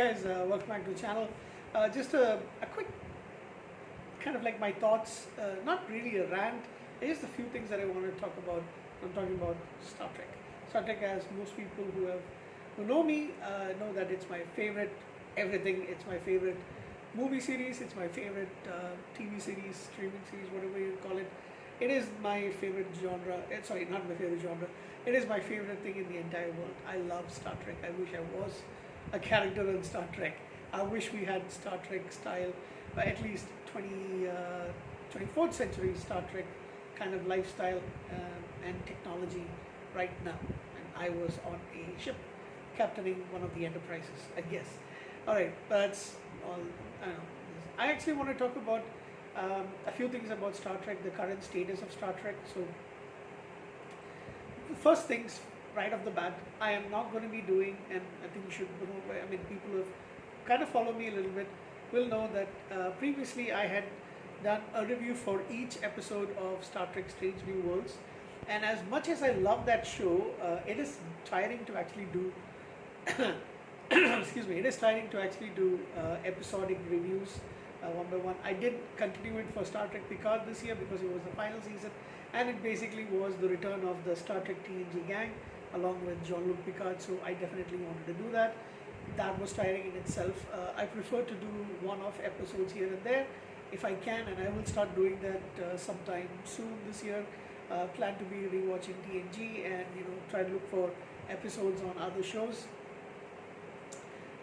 guys, welcome back to the channel. Just a quick kind of like my thoughts, not really a rant, just a few things that I want to talk about. I'm talking about Star Trek. Star Trek, as most people who know me know that it's my favorite everything. It's my favorite movie series. It's my favorite TV series, streaming series, whatever you call it. It is my favorite genre. Sorry, not my favorite genre. It is my favorite thing in the entire world. I love Star Trek. I wish I was a character in Star Trek. I wish we had Star Trek style, at least 24th century Star Trek kind of lifestyle and technology right now. And I was on a ship captaining one of the Enterprises, I guess. All right, that's all. I don't know. I actually want to talk about a few things about Star Trek, the current status of Star Trek. So, the first things right off the bat, I am not going to be doing, and I think you should know, I mean, people who have kind of followed me a little bit will know that previously I had done a review for each episode of Star Trek Strange New Worlds. And as much as I love that show, it is tiring to actually do excuse me, it is tiring to actually do episodic reviews one by one. I did continue it for Star Trek Picard this year because it was the final season, and it basically was the return of the Star Trek TNG gang along with Jean-Luc Picard, so I definitely wanted to do that. That was tiring in itself. I prefer to do one-off episodes here and there if I can, and I will start doing that sometime soon this year. Plan to be rewatching TNG and try to look for episodes on other shows.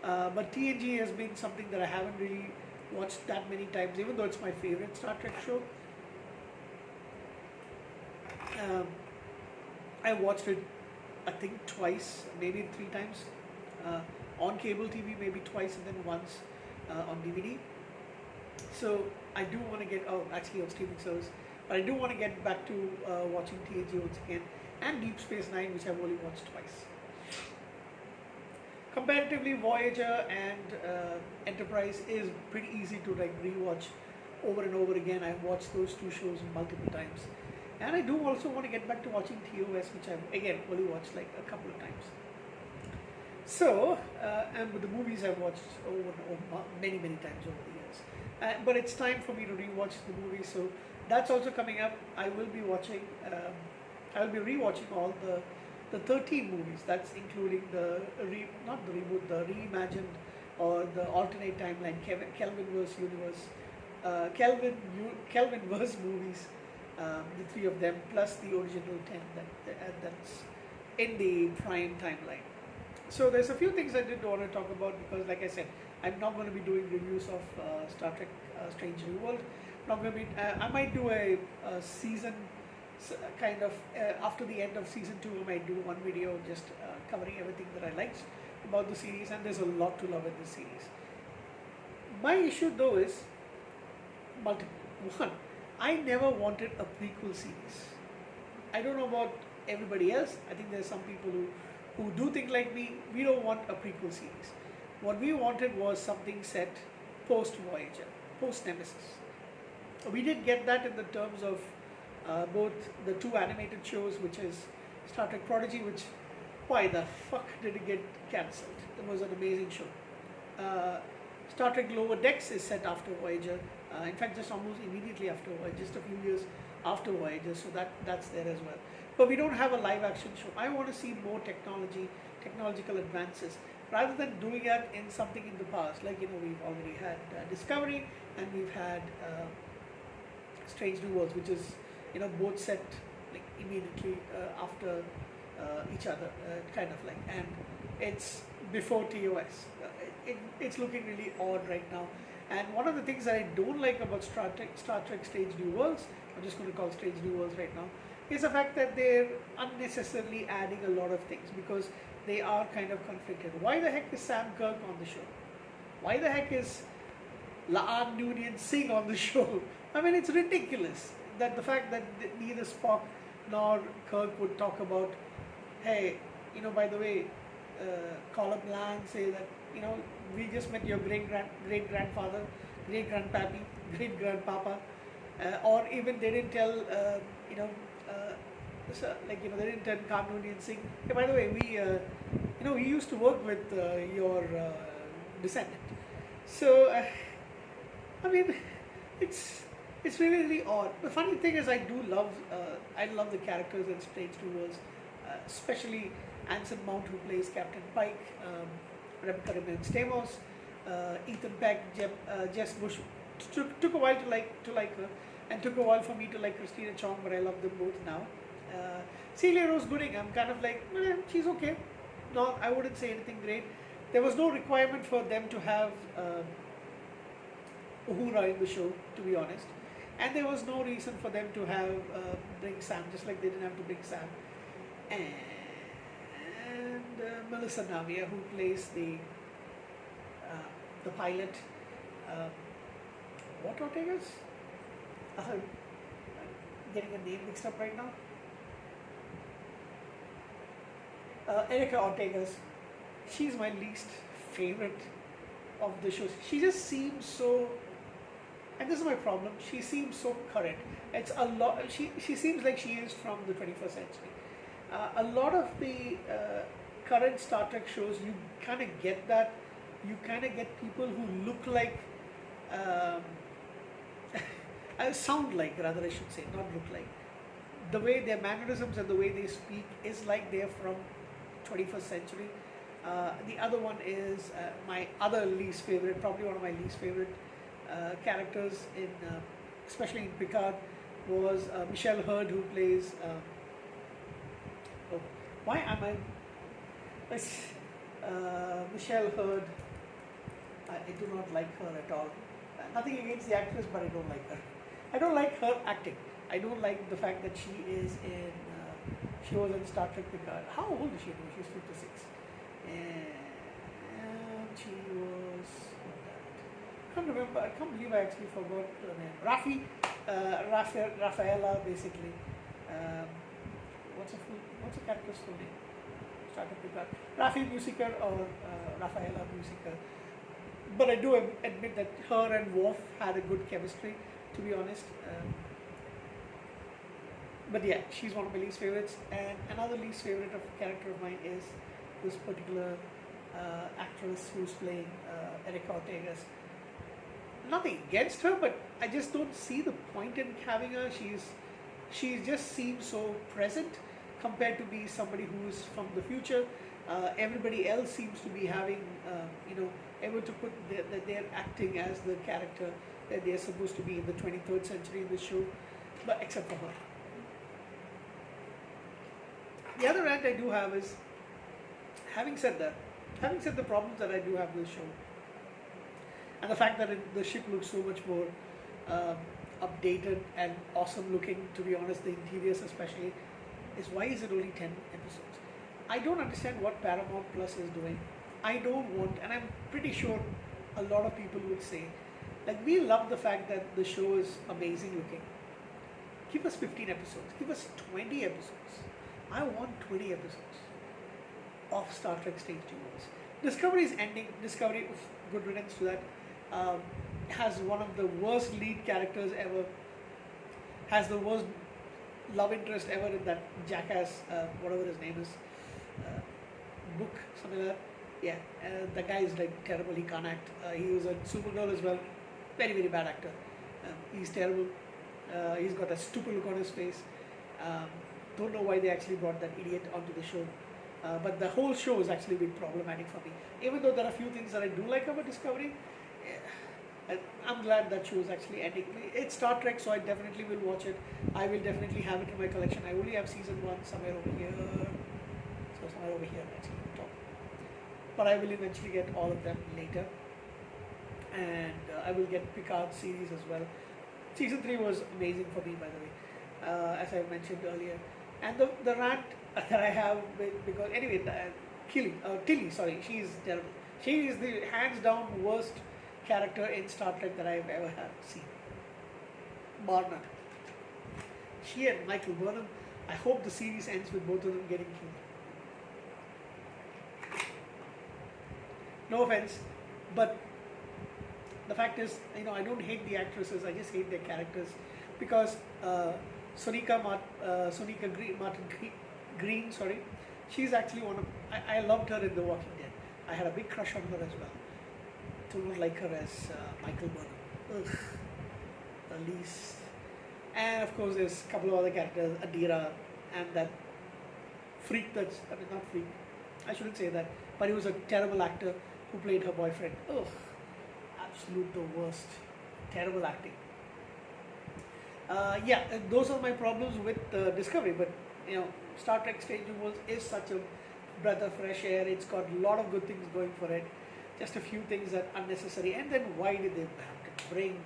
But TNG has been something that I haven't really watched that many times, even though it's my favorite Star Trek show. I watched it, I think, twice, maybe 3 times. On cable TV, maybe twice, and then once on DVD. So I do want to get, actually on streaming service, but I do want to get back to watching TNG once again, and Deep Space Nine, which I've only watched twice. Comparatively, Voyager and Enterprise is pretty easy to like rewatch over and over again. I've watched those 2 shows multiple times, and I do also want to get back to watching TOS, which I've again only watched like a couple of times. So, and with the movies I've watched over many times over the years. But it's time for me to rewatch the movies, so that's also coming up. I will be watching, I will be rewatching all the 13 movies. That's including not the reboot, the reimagined or the alternate timeline, Kelvinverse universe, Kelvinverse movies, the 3 of them, plus the original 10 that's in the Prime timeline. So there's a few things I did want to talk about because, like I said, I'm not going to be doing reviews of Star Trek Strange New World. Not going to be. I might do a season kind of after the end of season 2. I might do one video just covering everything that I liked about the series, and there's a lot to love in this series. My issue though is multiple. One, I never wanted a prequel series. I don't know about everybody else. I think there's some people who do think like me. We don't want a prequel series. What we wanted was something set post Voyager, post Nemesis. We did get that in the terms of both the 2 animated shows, which is Star Trek Prodigy, which, why the fuck did it get cancelled? It was an amazing show. Star Trek Lower Decks is set after Voyager. In fact, just almost immediately after Voyager, just a few years after Voyager, so that's there as well. But we don't have a live action show. I want to see more technological advances, rather than doing that in something in the past. Like, we've already had Discovery, and we've had Strange New Worlds, which is, both set like immediately after each other, kind of like, and it's before TOS. It's looking really odd right now. And one of the things that I don't like about Star Trek Strange New Worlds, I'm just going to call Strange New Worlds right now, is the fact that they're unnecessarily adding a lot of things because they are kind of conflicted. Why the heck is Sam Kirk on the show? Why the heck is Laan Noonien Singh on the show? I mean, it's ridiculous that the fact that neither Spock nor Kirk would talk about, hey, by the way, call up Lang, say that, we just met your great-grandfather, great-grandpappy, great-grandpapa, or even they didn't tell, so, like, they didn't tell Khan Noonien Singh, hey, by the way, we, we used to work with your descendant. So I mean, it's it's really really odd. The funny thing is, I love the characters in Strange New Worlds, especially Anson Mount, who plays Captain Pike, Rebecca Stamos, Ethan Peck, Jess Bush. Took a while to like her, and took a while for me to like Christina Chong, but I love them both now. Celia Rose Gooding, I'm kind of like, she's okay. No, I wouldn't say anything great. There was no requirement for them to have Uhura in the show, to be honest. And there was no reason for them to have bring Sam, just like they didn't have to bring Sam. And Melissa Navia, who plays the pilot. What Ortegas? I'm getting a name mixed up right now. Erica Ortegas. She's my least favorite of the shows. She just seems so, and this is my problem, she seems so current. It's a lot, she seems like she is from the 21st century. A lot of the current Star Trek shows, you kind of get that. You kind of get people who look like, sound like, rather I should say, not look like. The way their mannerisms and the way they speak is like they're from 21st century. The other one is my other least favorite, probably one of my least favorite characters in, especially in Picard, was Michelle Hurd, who plays. Why am I? Michelle Hurd. I do not like her at all. Nothing against the actress, but I don't like her. I don't like her acting. I don't like the fact that she is in. She was in Star Trek Picard. How old is she now? She's 56. And she was. I can't remember. I can't believe I actually forgot her name. Rafaela, basically. What's a character's full name? Star Trek Picard. Rafi Musiker or Rafaela Musiker. But I do admit that her and Worf had a good chemistry, to be honest. But yeah, she's one of my least favorites. And another least favorite of character of mine is this particular actress who's playing Erica Ortegas. Nothing against her, but I just don't see the point in having her. She just seems so present compared to be somebody who is from the future. Everybody else seems to be having, able to put their acting as the character that they're supposed to be in the 23rd century in the show, but except for her. The other rant I do have is, having said the problems that I do have with the show, and the fact that the ship looks so much more updated and awesome looking, to be honest, the interiors especially, is why is it only 10 episodes? I don't understand what Paramount Plus is doing. I don't want, and I'm pretty sure a lot of people would say, like, we love the fact that the show is amazing looking. Give us 15 episodes. Give us 20 episodes. I want 20 episodes of Star Trek Strange New Worlds. Discovery is ending. Discovery, good riddance to that, has one of the worst lead characters ever, has the worst love interest ever in that jackass, whatever his name is, book, something like that. Yeah, the guy is like terrible, he can't act. He was a Supergirl as well, very, very bad actor. He's terrible. He's got a stupid look on his face. Don't know why they actually brought that idiot onto the show. But the whole show has actually been problematic for me. Even though there are a few things that I do like about Discovery, I'm glad that show is actually ending. It's Star Trek, so I definitely will watch it. I will definitely have it in my collection. I only have season 1 somewhere over here. So somewhere over here actually on top. But I will eventually get all of them later. And I will get Picard series as well. Season 3 was amazing for me, by the way, as I mentioned earlier. And the rant that I have, because anyway, Tilly, sorry, she is terrible. She is the hands down worst character in Star Trek that I've ever seen. Bar none. She and Michael Burnham, I hope the series ends with both of them getting killed. No offense, but the fact is, I don't hate the actresses, I just hate their characters, because Sonika Green, she's actually one of, I loved her in The Walking Dead. I had a big crush on her as well. do not like her as Michael Burnham. Ugh, the least. And of course, there's a couple of other characters, Adira, and that freak that's, I mean, not freak, I shouldn't say that, but he was a terrible actor who played her boyfriend. Ugh, absolute the worst. Terrible acting. Yeah, those are my problems with Discovery, but you know, Star Trek Strange New Worlds is such a breath of fresh air. It's got a lot of good things going for it. Just a few things that are unnecessary. And then why did they have to bring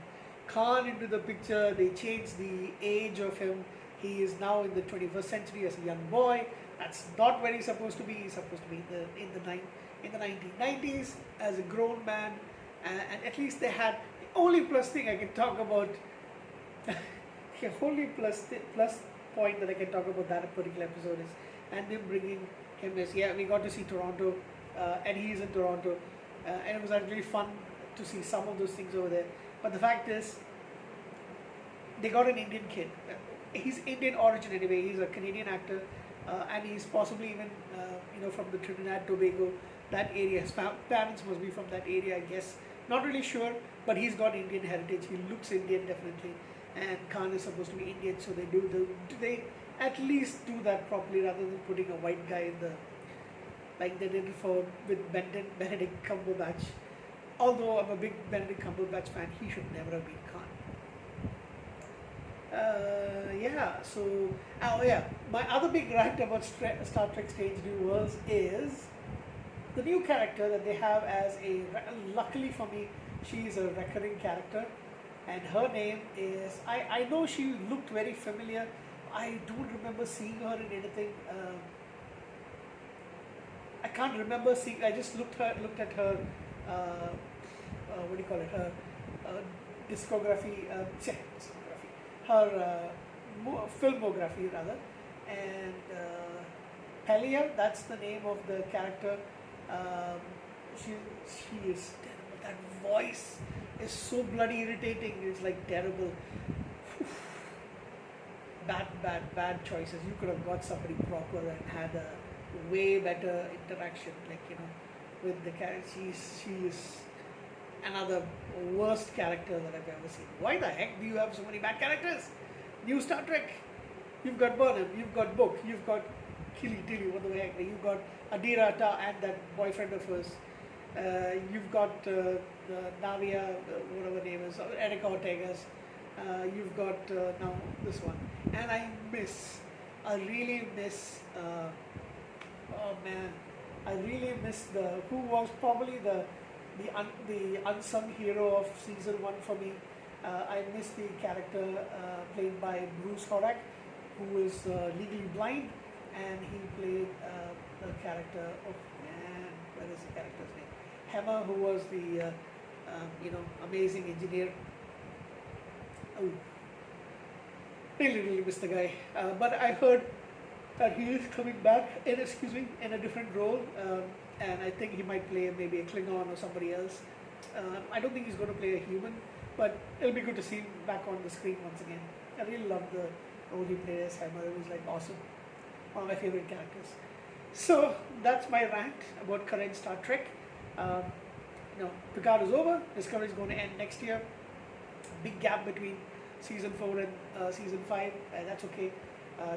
Khan into the picture? They changed the age of him. He is now in the 21st century as a young boy. That's not where he's supposed to be. He's supposed to be in the 1990s as a grown man. And at least they had the only plus thing I can talk about. The only plus point that I can talk about that particular episode is, and them bringing him as, yeah, we got to see Toronto, and he's in Toronto, and it was actually fun to see some of those things over there. But the fact is, they got an Indian kid. He's Indian origin anyway. He's a Canadian actor, and he's possibly even from the Trinidad Tobago, that area. His parents must be from that area, I guess. Not really sure, but he's got Indian heritage. He looks Indian definitely, and Khan is supposed to be Indian, so they at least do that properly rather than putting a white guy in the, like they did with Benedict Cumberbatch. Although I'm a big Benedict Cumberbatch fan, he should never have been Khan. Yeah, so, oh yeah, my other big rant about Star Trek Strange New Worlds is the new character that they have as luckily for me, she is a recurring character, and her name is, I know she looked very familiar. I don't remember seeing her in anything. I can't remember seeing. I just looked at her. What do you call it? Her discography. Her filmography rather. And Pelia, that's the name of the character. She is terrible. That voice is so bloody irritating. It's like terrible. Bad choices. You could have got somebody proper and had a way better interaction, like with the character. She is another worst character that I've ever seen. Why the heck do you have so many bad characters? New Star Trek. You've got Burnham, you've got Book, you've got Tilly, what the heck? You've got Adira and that boyfriend of hers. You've got Navia, whatever her name is, Erica Ortega's. You've got now this one, and I really miss who was probably the unsung hero of season 1 for me. I miss the character played by Bruce Horak, who is legally blind, and he played the character, oh man, what is the character's name? Hammer, who was the amazing engineer. Oh, really miss the guy. But I heard that he is coming back in a different role, and I think he might play maybe a Klingon or somebody else. I don't think he's going to play a human, but it'll be good to see him back on the screen once again. I really loved the role he played as Hammer. It was like awesome. One of my favorite characters. So that's my rant about current Star Trek. Picard is over. Discovery is going to end next year. Big gap between season 4 and season 5. That's okay.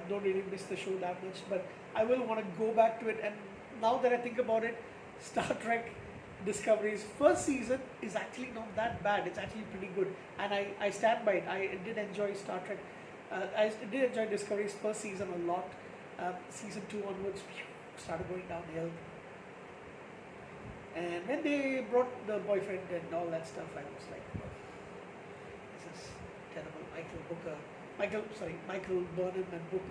Don't really miss the show that much, but I will want to go back to it. And now that I think about it, Star Trek Discovery's first season is actually not that bad. It's actually pretty good, and I stand by it. I did enjoy Star Trek. I did enjoy Discovery's first season a lot. Season 2 onwards started going downhill. And when they brought the boyfriend and all that stuff, I was like, oh, this is terrible. Michael Burnham and Book.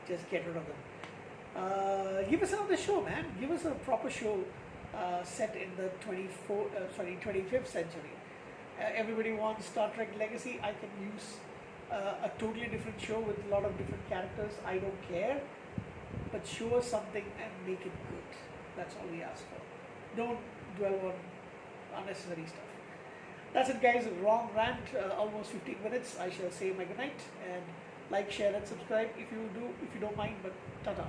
Just get rid of them. Give us another show, man. Give us a proper show set in the 25th century. Everybody wants Star Trek Legacy. I can use a totally different show with a lot of different characters. I don't care. But show us something and make it good. That's all we ask for. Don't dwell on unnecessary stuff. That's it, guys. Wrong rant. Almost 15 minutes. I shall say my goodnight and like, share, and subscribe if you don't mind. But ta-ta.